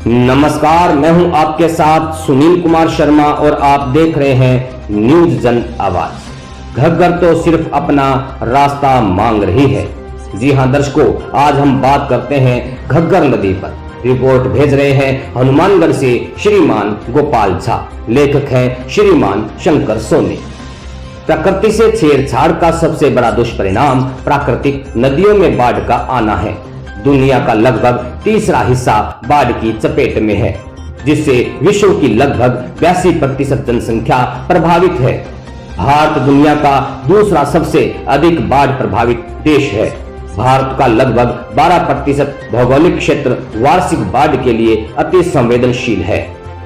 नमस्कार, मैं हूं आपके साथ सुनील कुमार शर्मा और आप देख रहे हैं न्यूज जन आवाज। घग्गर तो सिर्फ अपना रास्ता मांग रही है। जी हां दर्शकों, आज हम बात करते हैं घग्गर नदी पर। रिपोर्ट भेज रहे हैं हनुमानगढ़ से श्रीमान गोपाल झा, लेखक हैं श्रीमान शंकर सोनी। प्रकृति से छेड़छाड़ का सबसे बड़ा दुष्परिणाम प्राकृतिक नदियों में बाढ़ का आना है। दुनिया का लगभग तीसरा हिस्सा बाढ़ की चपेट में है, जिससे विश्व की लगभग 82% जनसंख्या प्रभावित है। भारत दुनिया का दूसरा सबसे अधिक बाढ़ प्रभावित देश है। भारत का लगभग 12% भौगोलिक क्षेत्र वार्षिक बाढ़ के लिए अति संवेदनशील है।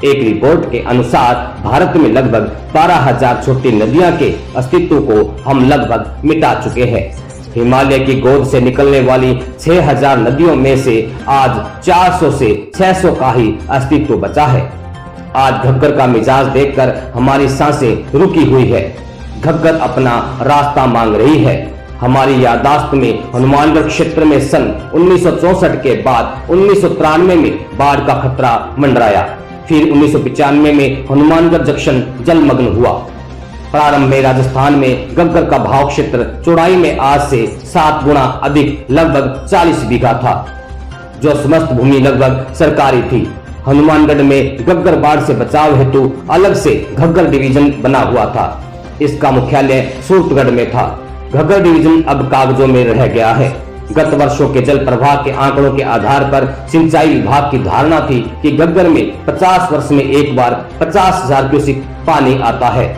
एक रिपोर्ट के अनुसार भारत में लगभग 12,000 छोटी नदियां के अस्तित्व को हम लगभग मिटा चुके हैं। हिमालय की गोद से निकलने वाली 6,000 नदियों में से आज 400 से 600 का ही अस्तित्व बचा है। आज घग्गर का मिजाज देखकर हमारी सांसें रुकी हुई है। घग्गर अपना रास्ता मांग रही है। हमारी याददाश्त में हनुमानगढ़ क्षेत्र में सन 1964 के बाद 1993 में बाढ़ का खतरा मंडराया। फिर 1995 में हनुमानगढ़ जंक्शन जलमग्न हुआ। प्रारंभ में राजस्थान में घग्गर का बहाव क्षेत्र चौड़ाई में आज से 7 गुना अधिक लगभग 40 बीघा था, जो समस्त भूमि लगभग सरकारी थी। हनुमानगढ़ में घग्गर बाढ़ से बचाव हेतु अलग से घग्गर डिवीजन बना हुआ था। इसका मुख्यालय सूरतगढ़ में था। घग्गर डिवीजन अब कागजों में रह गया है। गत वर्षों के जल प्रवाह के आंकड़ों के आधार पर सिंचाई विभाग की धारणा थी कि घग्गर में 50 वर्ष में एक बार 50,000 क्यूसेक पानी आता है।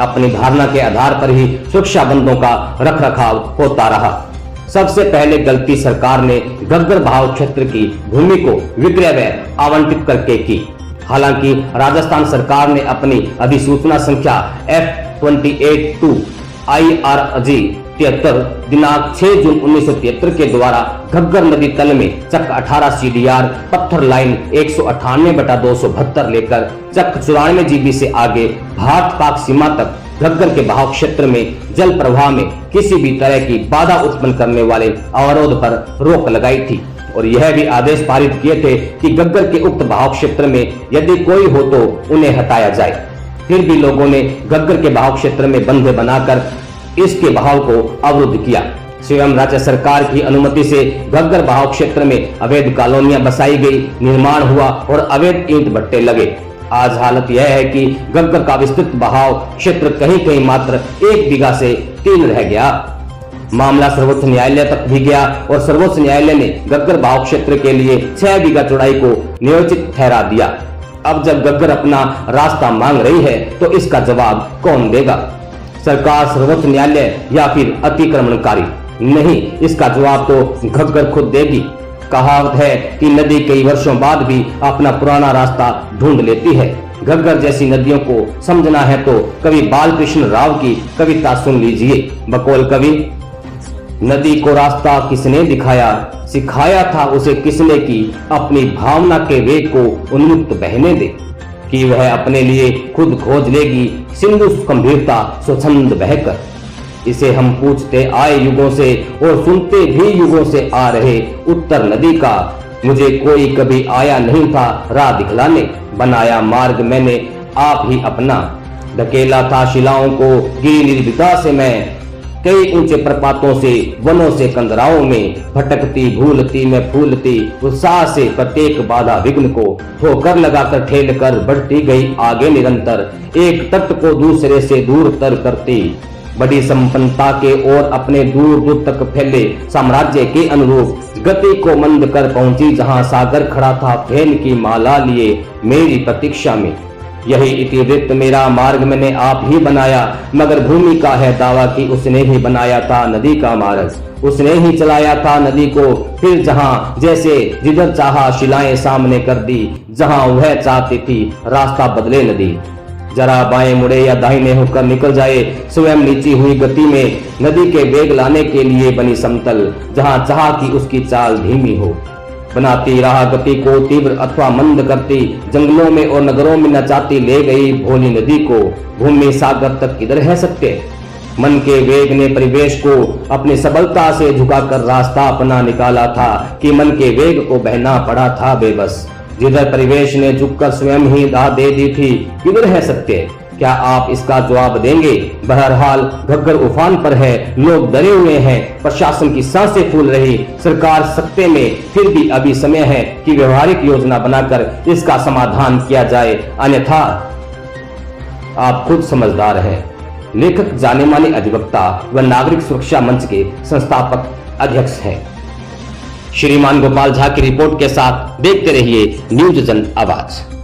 अपनी धारणा के आधार पर ही सुरक्षा बंधों का रखरखाव होता रहा। सबसे पहले गलती सरकार ने घग्गर बहाव क्षेत्र की भूमि को विक्रय व आवंटित करके की। हालांकि राजस्थान सरकार ने अपनी अधिसूचना संख्या F28-2 IRG 73 दिनांक 6 जून 1973 के द्वारा घग्गर नदी तल में चक 18 CDR पत्थर लाइन 198/272 लेकर चक 94 GB से आगे भारत पाक सीमा तक घग्गर के बहाव क्षेत्र में जल प्रवाह में किसी भी तरह की बाधा उत्पन्न करने वाले अवरोध पर रोक लगाई थी और यह भी आदेश पारित किए थे कि घग्गर के उक्त बहाव क्षेत्र में यदि कोई हो तो उन्हें हटाया जाए। फिर भी लोगों ने घग्गर के बहाव क्षेत्र में बंधे बनाकर इसके बहाव को अवरुद्ध किया। स्वयं राज्य सरकार की अनुमति से घग्गर बहाव क्षेत्र में अवैध कॉलोनियां बसाई गई, निर्माण हुआ और अवैध ईंट भट्टे लगे। आज हालत यह है कि घग्गर का विस्तृत बहाव क्षेत्र कहीं कहीं मात्र 1 बीघा से 3 रह गया। मामला सर्वोच्च न्यायालय तक भी गया और सर्वोच्च न्यायालय ने घग्गर बहाव क्षेत्र के लिए 6 बीघा चौड़ाई को नियोजित ठहरा दिया। अब जब घग्गर अपना रास्ता मांग रही है तो इसका जवाब कौन देगा? सरकार, सर्वोच्च न्यायालय या फिर अतिक्रमणकारी? नहीं, इसका जवाब तो घग्गर खुद देगी। कहावत है कि नदी कई वर्षों बाद भी अपना पुराना रास्ता ढूंढ लेती है। घग्गर जैसी नदियों को समझना है तो कवि बालकृष्ण राव की कविता सुन लीजिए। बकौल कवि: नदी को रास्ता किसने दिखाया, सिखाया था उसे किसने की, अपनी भावना के वेग को उन्मुक्त बहने दे, कि वह अपने लिए खुद खोज लेगी सिंधु गंभीरता स्वच्छंद बहकर। इसे हम पूछते आए युगों से और सुनते भी युगों से आ रहे उत्तर नदी का। मुझे कोई कभी आया नहीं था राह दिखलाने, बनाया मार्ग मैंने आप ही अपना। ढकेला था शिलाओं को गिरी निर्भीकता से मैं, कई ऊंचे प्रपातों से वनों से कंदराओं में, भटकती भूलती मैं फूलती उत्साह से प्रत्येक बाधा विघ्न को ठोकर लगाकर ठेल कर बढ़ती गई आगे निरंतर, एक तट को दूसरे से दूर तर करती, बड़ी संपन्नता के ओर अपने दूर दूर तक फैले साम्राज्य के अनुरूप गति को मंद कर पहुंची, जहां सागर खड़ा था फेन की माला लिए मेरी प्रतीक्षा में। यही इतिवृत्त मेरा मार्ग मैंने आप ही बनाया, मगर भूमि का है दावा कि उसने ही बनाया था नदी का मार्ग, उसने ही चलाया था नदी को। फिर जहां जैसे जिधर चाहा शिलाएं सामने कर दी, जहां वह चाहती थी रास्ता बदले नदी। जरा बाएं मुड़े या दाहिने होकर निकल जाए, स्वयं नीची हुई गति में नदी के वेग लाने के लिए बनी समतल, जहां चाहा कि उसकी चाल धीमी हो। बनाती राह गति को तीव्र अथवा मंद करती, जंगलों में और नगरों में नचाती ले गई भोली नदी को। भूमि सागर तक किधर है सकते? मन के वेग ने परिवेश को अपनी सबलता से झुकाकर रास्ता अपना निकाला था कि मन के वेग को बहना पड़ा था बेबस। जिधर परिवेश ने झुककर स्वयं ही दाह दे दी थी, किधर है सत्य? क्या आप इसका जवाब देंगे? बहरहाल घग्गर उफान पर है, लोग डरे हुए हैं, प्रशासन की सांसें फूल रही, सरकार सत्ते में, फिर भी अभी समय है कि व्यवहारिक योजना बनाकर इसका समाधान किया जाए, अन्यथा आप खुद समझदार हैं। लेखक जाने माने अधिवक्ता व नागरिक सुरक्षा मंच के संस्थापक अध्यक्ष हैं। श्रीमान गोपाल झा की रिपोर्ट के साथ देखते रहिए न्यूज जन आवाज।